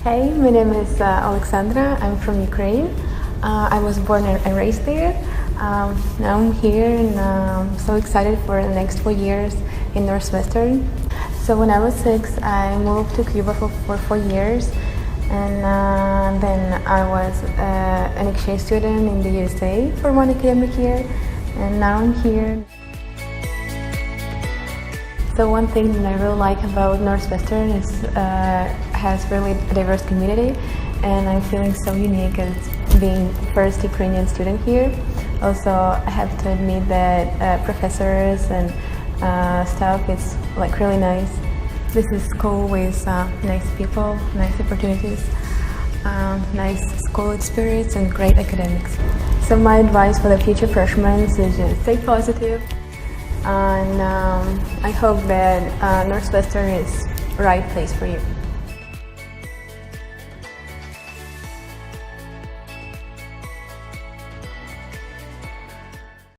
Hey, my name is Alexandra. I'm from Ukraine. I was born and raised there. Now I'm here and I'm so excited for the next 4 years in Northwestern. So when I was 6, I moved to Cuba for 4 years, and then I was an exchange student in the USA for 1 academic year, and now I'm here. So one thing that I really like about Northwestern is has really a diverse community, and I'm feeling so unique as being first Ukrainian student here. Also, I have to admit that professors and staff is like really nice. This is school with nice people, nice opportunities, nice school experience, and great academics. So my advice for the future freshmen is just stay positive. And I hope that Northwestern is the right place for you.